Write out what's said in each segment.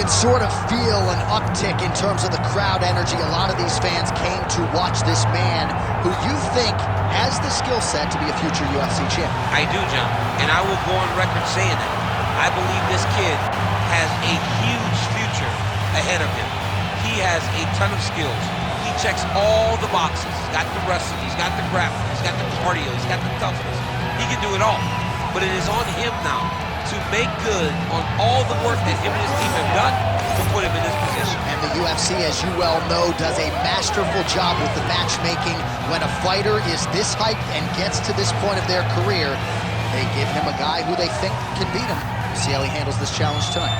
could sort of feel an uptick in terms of the crowd energy. A lot of these fans came to watch this man who you think has the skill set to be a future UFC champion. I do, John, and I will go on record saying that. I believe this kid has a huge future ahead of him. He has a ton of skills. He checks all the boxes. He's got the wrestling, he's got the grappling, he's got the cardio, he's got the toughness. He can do it all. But it is on him now to make good on all the work that him and his team have done to put him in this position. And the UFC, as you well know, does a masterful job with the matchmaking. When a fighter is this hyped and gets to this point of their career, they give him a guy who they think can beat him. See how he handles this challenge tonight.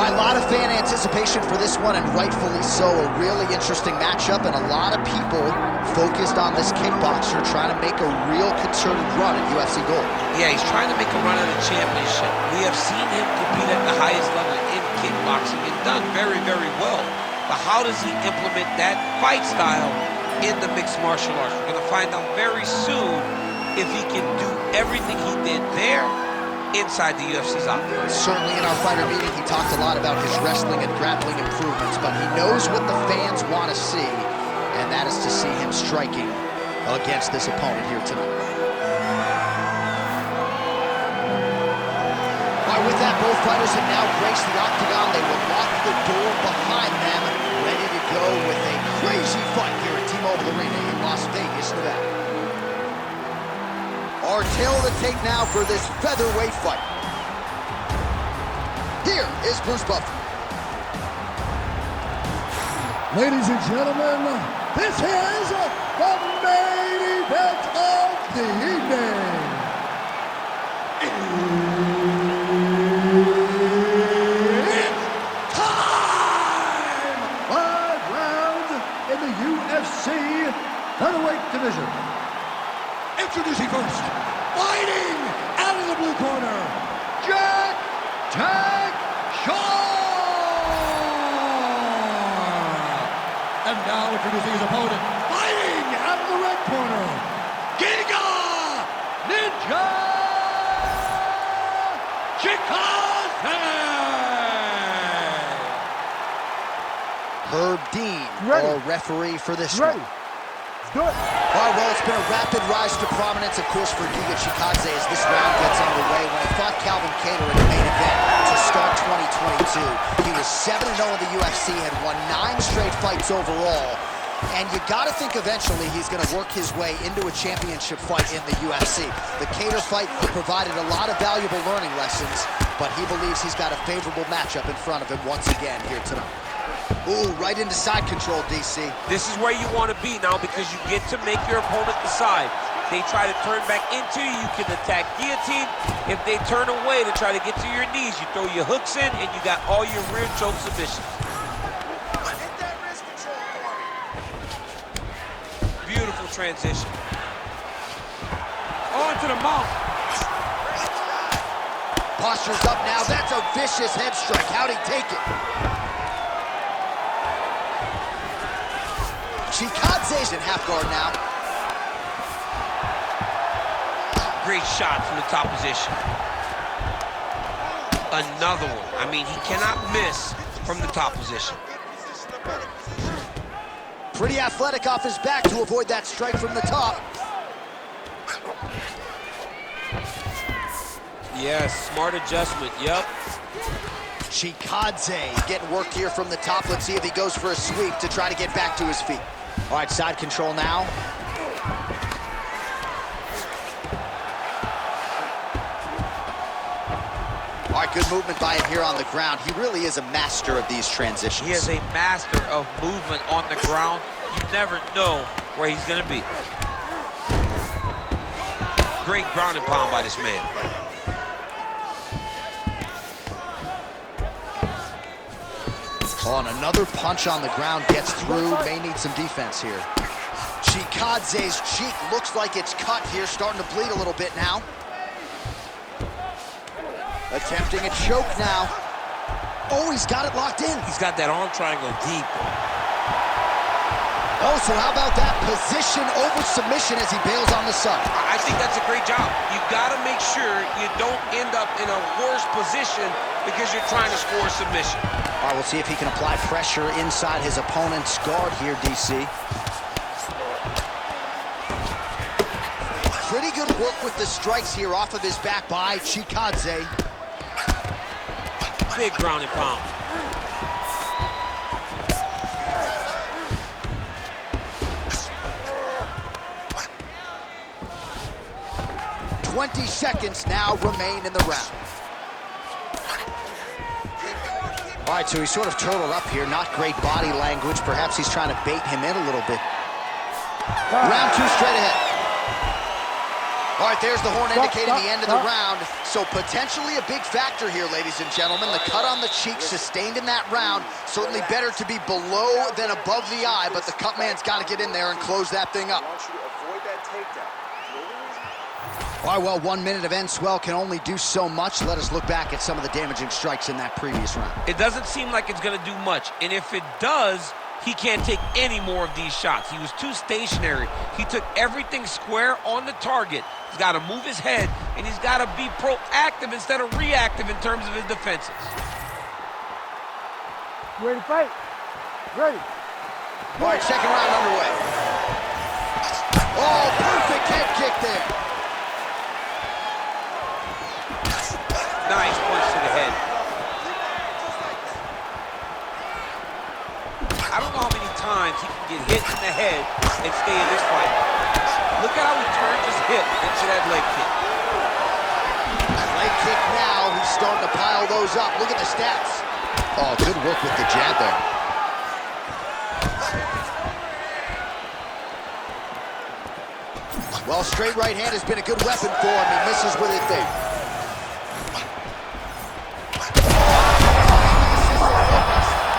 A lot of fan anticipation for this one, and rightfully so. A really interesting matchup, and a lot of people focused on this kickboxer trying to make a real concerted run at UFC Gold. Yeah, he's trying to make a run at a championship. We have seen him compete at the highest level in kickboxing and done very, very well. But how does he implement that fight style in the mixed martial arts? We're going to find out very soon if he can do everything he did there inside the UFC's office. Certainly in our fighter meeting, he talked a lot about his wrestling and grappling improvements, but he knows what the fans want to see, and that is to see him striking against this opponent here tonight. All right, with that, both fighters have now graced the octagon. They will lock the door behind them, ready to go with a crazy fight here at T-Mobile Arena in Las Vegas, Nevada. Our tale of the tape now for this featherweight fight. Here is Bruce Buffer. Ladies and gentlemen, this is the main event of the evening. It's time! 5 rounds in the UFC featherweight division. Introducing first, fighting out of the blue corner, Jack Tag Shaw! And now introducing his opponent, fighting out of the red corner, Giga Ninja Chikaze! Herb Dean, our referee for this one. Good. All right, well, it's been a rapid rise to prominence, of course, for Giga Chikaze as this round gets underway. When he fought Calvin Kattar in the main event to start 2022, he was 7-0 in the UFC, had won 9 straight fights overall. And you got to think eventually he's going to work his way into a championship fight in the UFC. The Kattar fight provided a lot of valuable learning lessons, but he believes he's got a favorable matchup in front of him once again here tonight. Ooh, right into side control, DC. This is where you want to be now because you get to make your opponent decide. They try to turn back into you, you can attack guillotine. If they turn away to try to get to your knees, you throw your hooks in and you got all your rear choke submissions. Hit that wrist control for me. Beautiful transition. On to the mouth. Posture's up now. That's a vicious head strike. How'd he take it? Chikaze's in half guard now. Great shot from the top position. Another one. I mean, he cannot miss from the top position. Pretty athletic off his back to avoid that strike from the top. Yes, smart adjustment, yep. Chikaze getting work here from the top. Let's see if he goes for a sweep to try to get back to his feet. All right, side control now. All right, good movement by him here on the ground. He really is a master of these transitions. He is a master of movement on the ground. You never know where he's gonna be. Great ground and pound by this man. Oh, and another punch on the ground gets through. May need some defense here. Chikaze's cheek looks like it's cut here, starting to bleed a little bit now. Attempting a choke now. Oh, he's got it locked in. He's got that arm triangle deep. Oh, so how about that position over submission as he bails on the sub? I think that's a great job. You got to make sure you don't end up in a worse position because you're trying to score a submission. All right, we'll see if he can apply pressure inside his opponent's guard here, DC. Pretty good work with the strikes here off of his back by Chikaze. Big ground and pound. "20 seconds now remain in the round." All right, so he's sort of turtled up here. Not great body language. Perhaps he's trying to bait him in a little bit. Round 2 straight ahead. All right, there's the horn indicating the end of the round. So potentially a big factor here, ladies and gentlemen. The cut on the cheek sustained in that round. Certainly better to be below than above the eye, but the cut man's got to get in there and close that thing up. All right, well, 1 minute of end swell can only do so much. Let us look back at some of the damaging strikes in that previous round. It doesn't seem like it's going to do much, and if it does, he can't take any more of these shots. He was too stationary. He took everything square on the target. He's got to move his head, and he's got to be proactive instead of reactive in terms of his defenses. Ready to fight? Ready. All right, second round underway. Oh, perfect head kick there. Nice punch to the head. I don't know how many times he can get hit in the head and stay in this fight. Look at how he turned his hip into that leg kick. Leg kick now. He's starting to pile those up. Look at the stats. Oh, good work with the jab there. Well, straight right hand has been a good weapon for him. He misses with it there.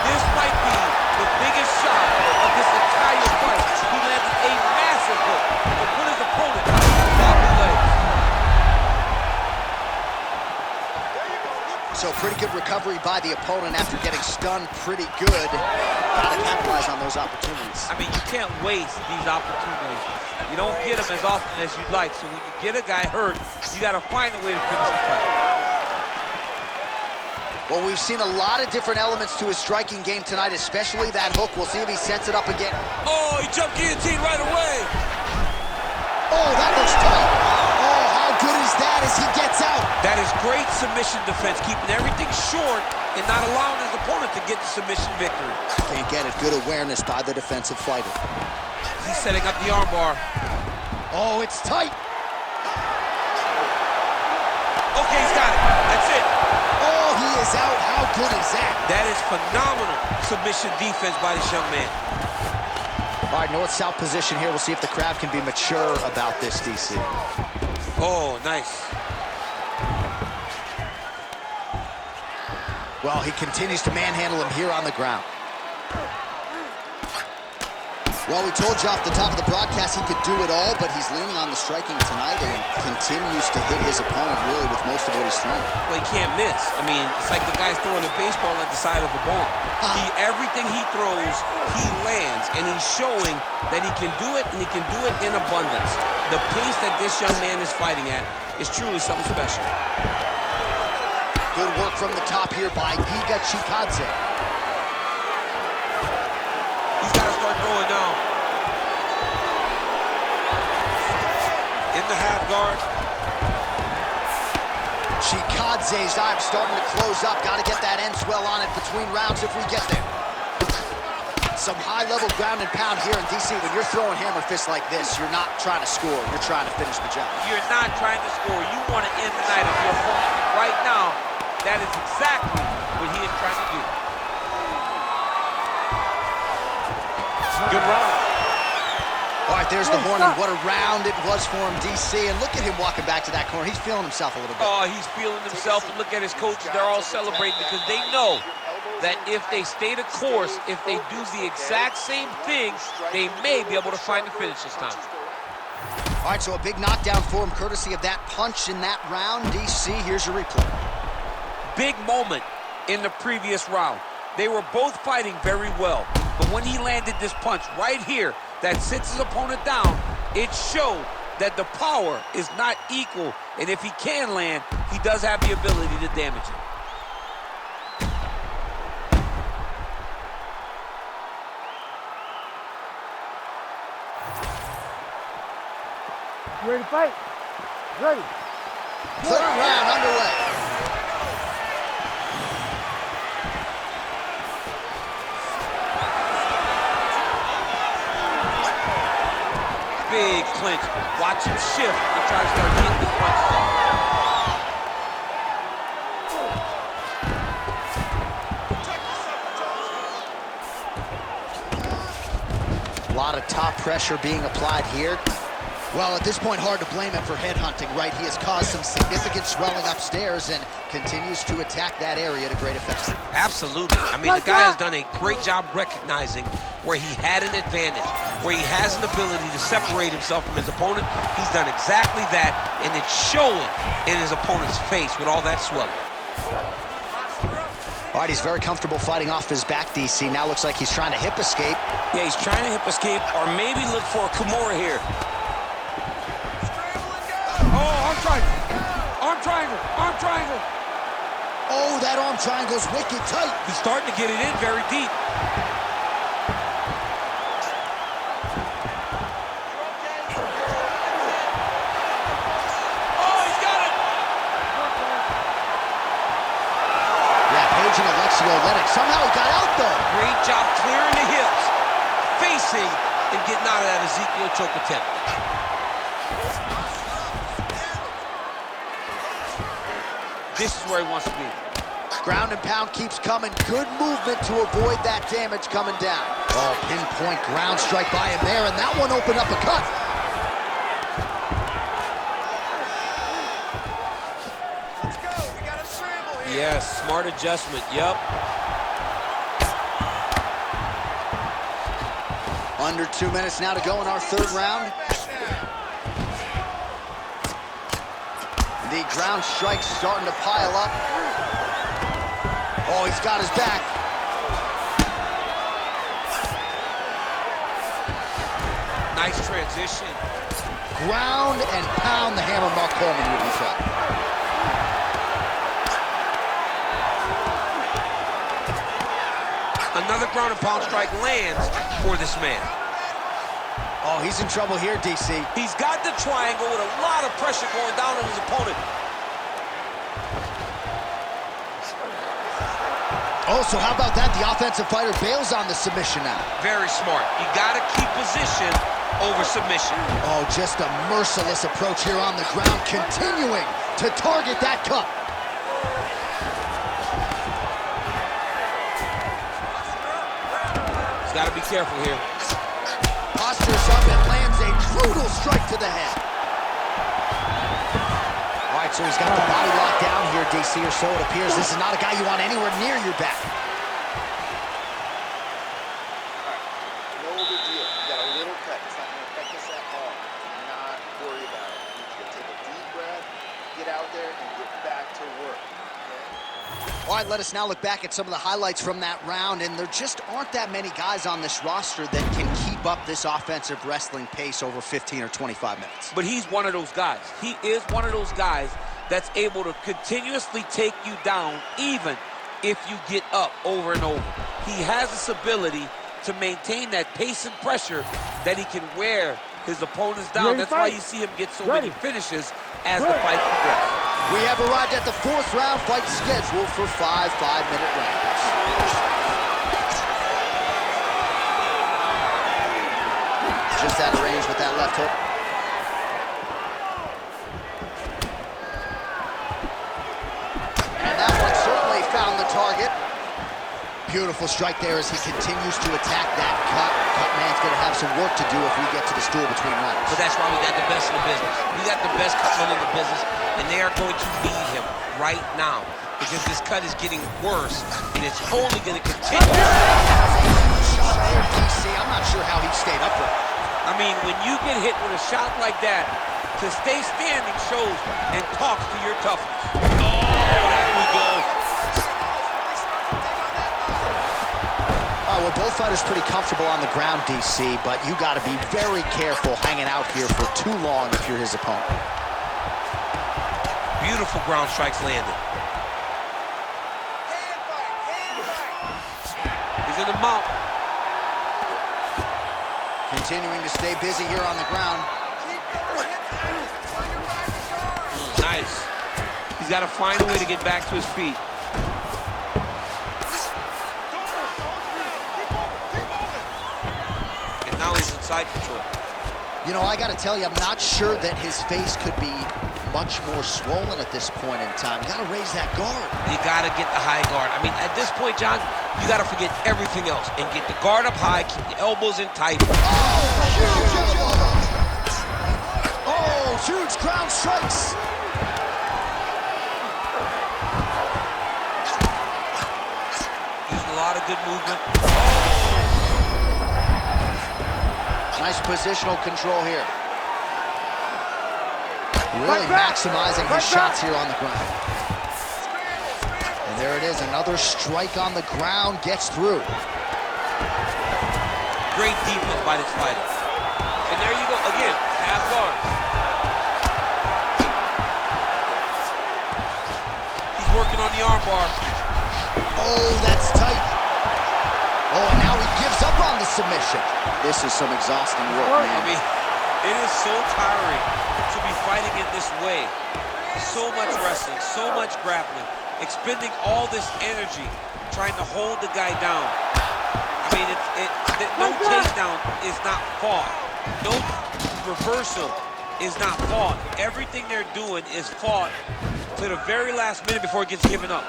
This might be the biggest shot of this entire fight. He landed a massive hook to put his opponent off the legs. So pretty good recovery by the opponent after getting stunned pretty good. Got to capitalize on those opportunities. I mean, you can't waste these opportunities. You don't get them as often as you'd like. So when you get a guy hurt, you got to find a way to finish the fight. Well, we've seen a lot of different elements to his striking game tonight, especially that hook. We'll see if he sets it up again. Oh, he jumped guillotine right away. Oh, that looks tough. Oh, how good is that as he gets out? That is great submission defense, keeping everything short and not allowing his opponent to get the submission victory. Can't get it. Good awareness by the defensive fighter. He's setting up the armbar. Oh, it's tight. Okay, he's got it. That's it. Oh, he is out. How good is that? That is phenomenal submission defense by this young man. All right, north-south position here. We'll see if the crowd can be mature about this, DC. Oh, nice. Well, he continues to manhandle him here on the ground. Well, we told you off the top of the broadcast he could do it all, but he's leaning on the striking tonight and continues to hit his opponent really with most of what he's throwing. Well, he can't miss. I mean, it's like the guy's throwing a baseball at the side of a ball. Everything he throws, he lands, and he's showing that he can do it, and he can do it in abundance. The pace that this young man is fighting at is truly something special. Good work from the top here by Giga Chikaze. He's got to start throwing now. In the half guard. Chikaze's eye starting to close up. Got to get that end swell on it between rounds if we get there. Some high-level ground and pound here in DC. When you're throwing hammer fists like this, you're not trying to score. You're trying to finish the job. You're not trying to score. You want to end the night of your opponent. Right now, that is exactly what he is trying to do. Good round. All right, there's the horn, and what a round it was for him, DC. And look at him walking back to that corner. He's feeling himself a little bit. Oh, he's feeling himself. And look at his coaches. They're all celebrating because they know that if they stay the course, if they do the exact same thing, they may be able to find the finish this time. All right, so a big knockdown for him, courtesy of that punch in that round. DC, here's your replay. Big moment in the previous round. They were both fighting very well, but when he landed this punch right here that sits his opponent down, it showed that the power is not equal, and if he can land, he does have the ability to damage it. You ready to fight? Ready. Third round underway. Big clinch. Watch him shift and try to start getting the punches off. A lot of top pressure being applied here. Well, at this point, hard to blame him for headhunting, right? He has caused some significant swelling upstairs and continues to attack that area to great effect. Absolutely. I mean, the guy has done a great job recognizing where he had an advantage, where he has an ability to separate himself from his opponent. He's done exactly that, and it's showing in his opponent's face with all that swelling. All right, he's very comfortable fighting off his back, DC. Now looks like he's trying to hip escape. Yeah, he's trying to hip escape or maybe look for a Kimura here. Oh, arm triangle. Arm triangle. Arm triangle. Oh, that arm triangle's wicked tight. He's starting to get it in very deep. Oh, he's got it. Yeah, Page and Alexio Lennox. Somehow he got out, though. Great job clearing the hips, facing and getting out of that Ezekiel choke attempt. This is where he wants to be. Ground and pound keeps coming. Good movement to avoid that damage coming down. Oh, pinpoint ground strike by him there, and that one opened up a cut. Let's go. We got a scramble here. Yes, smart adjustment. Yup. Under 2 minutes now to go in our third round. The ground strike's starting to pile up. Oh, he's got his back. Nice transition. Ground and pound, the hammer Mark Coleman would be felt. Another ground and pound strike lands for this man. Oh, he's in trouble here, DC. He's got the triangle with a lot of pressure going down on his opponent. Oh, so how about that? The offensive fighter bails on the submission now. Very smart. You got to keep position over submission. Oh, just a merciless approach here on the ground, continuing to target that cut. He's got to be careful here. Postures up and lands a brutal strike to the head. All right, so he's got the body locked down here, DC, or so it appears. This is not a guy you want anywhere near your back. No big deal. You got a little cut. It's not going to affect us at all. Do not worry about it. You take a deep breath, get out there, and get back to work. All right, let us now look back at some of the highlights from that round, and there just aren't that many guys on this roster that can keep up this offensive wrestling pace over 15 or 25 minutes. But he's one of those guys. He is one of those guys that's able to continuously take you down even if you get up over and over. He has this ability to maintain that pace and pressure that he can wear his opponents down. That's why you see him get so many finishes as the fight progresses. We have arrived at the fourth round fight scheduled for 5 5-minute rounds. Just out of range with that left hook. And that one certainly found the target. Beautiful strike there as he continues to attack that cut. Cut man's going to have some work to do if we get to the stool between rounds. But that's why we got the best in the business. We got the best cutman in the business, and they are going to need him right now. because this cut is getting worse, and it's only going to continue. I'm not sure how he stayed upright. I mean, when you get hit with a shot like that, to stay standing shows and talks to your toughness. Oh, there we go. Well, both fighters pretty comfortable on the ground, DC, but you got to be very careful hanging out here for too long if you're his opponent. Beautiful ground strikes landed. He's in the mount. Continuing to stay busy here on the ground. Nice. He's got to find a way to get back to his feet. And now he's in side control. You know, I got to tell you, I'm not sure that his face could be much more swollen at this point in time. You got to raise that guard. You got to get the high guard. I mean, at this point, John, you got to forget everything else and get the guard up high, keep the elbows in tight. Oh, huge elbow! Oh, huge ground strikes. Using a lot of good movement. Nice positional control here. Really maximizing his shots here on the ground. And there it is, another strike on the ground, gets through. Great defense by this fighter. And there you go, again, half guard. He's working on the armbar. Oh, that's tight. Oh, and now he gives up on the submission. This is some exhausting work, man. I mean, it is so tiring to be fighting in this way. So much wrestling, so much grappling, expending all this energy, trying to hold the guy down. I mean, no takedown is not fought. No reversal is not fought. Everything they're doing is fought to the very last minute before it gets given up.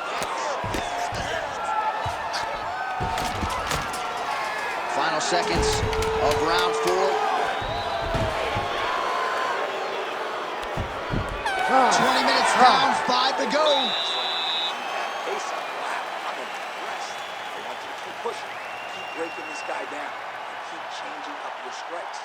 Final seconds of round 4. 20 minutes down, 5 to go. I'm impressed. I want you to keep pushing, keep breaking this guy down, and keep changing up your strikes.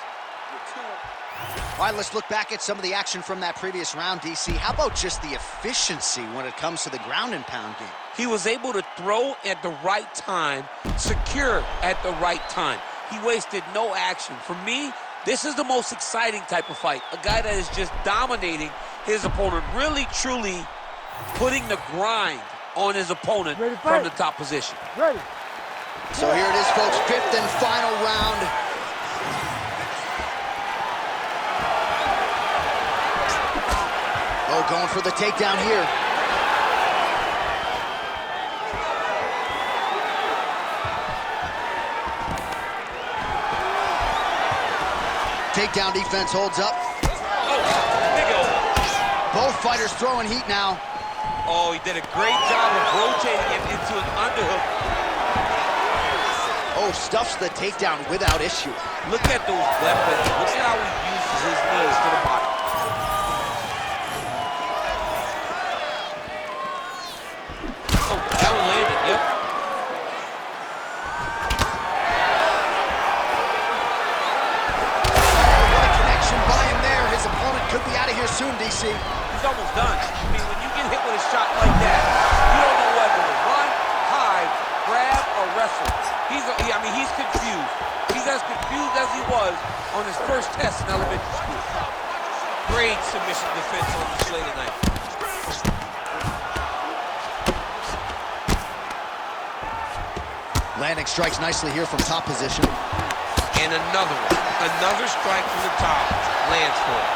All right, let's look back at some of the action from that previous round, DC. How about just the efficiency when it comes to the ground and pound game? He was able to throw at the right time, secure at the right time. He wasted no action. For me, this is the most exciting type of fight. A guy that is just dominating his opponent, really, truly putting the grind on his opponent from the top position. Ready. So here it is, folks, 5th and final round. Oh, going for the takedown here. Takedown defense holds up. Both fighters throwing heat now. Oh, he did a great job of rotating him into an underhook. Oh, stuffs the takedown without issue. Look at those weapons. Look at how he uses his knees to the body. Oh, that one landed, yep. What a connection by him there. His opponent could be out of here soon, DC. He's almost done. I mean, when you get hit with a shot like that, you don't know whether to run, hide, grab, or wrestle. He's confused. He's as confused as he was on his first test in elementary school. Great submission defense on display tonight. Landing strikes nicely here from top position. And another one. Another strike from the top lands for him.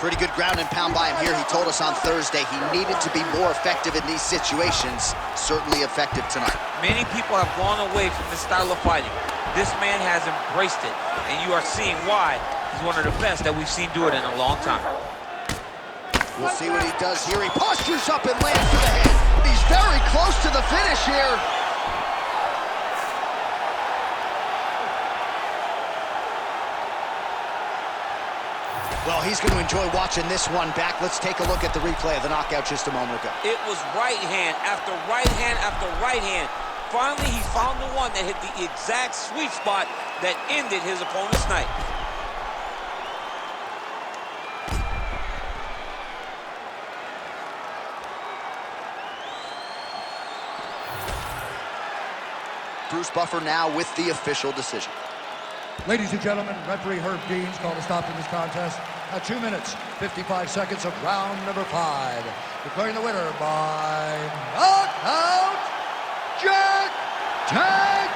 Pretty good ground and pound by him here. He told us on Thursday he needed to be more effective in these situations. Certainly effective tonight. Many people have gone away from this style of fighting. This man has embraced it, and you are seeing why he's one of the best that we've seen do it in a long time. We'll see what he does here. He postures up and lands to the head. He's very close to the finish here. Well, he's going to enjoy watching this one back. Let's take a look at the replay of the knockout just a moment ago. It was right hand after right hand after right hand. Finally, he found the one that hit the exact sweet spot that ended his opponent's night. Bruce Buffer now with the official decision. Ladies and gentlemen, referee Herb Dean's called a stop to this contest at 2 minutes, 55 seconds of round number 5. Declaring the winner by knockout, Jack Tag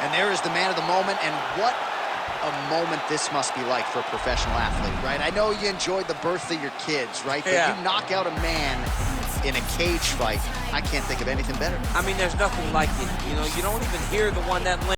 And there is the man of the moment, and what a moment this must be like for a professional athlete, right? I know you enjoyed the birth of your kids, right? But yeah. You knock out a man in a cage fight. I can't think of anything better. I mean, there's nothing like it. You know, you don't even hear the one that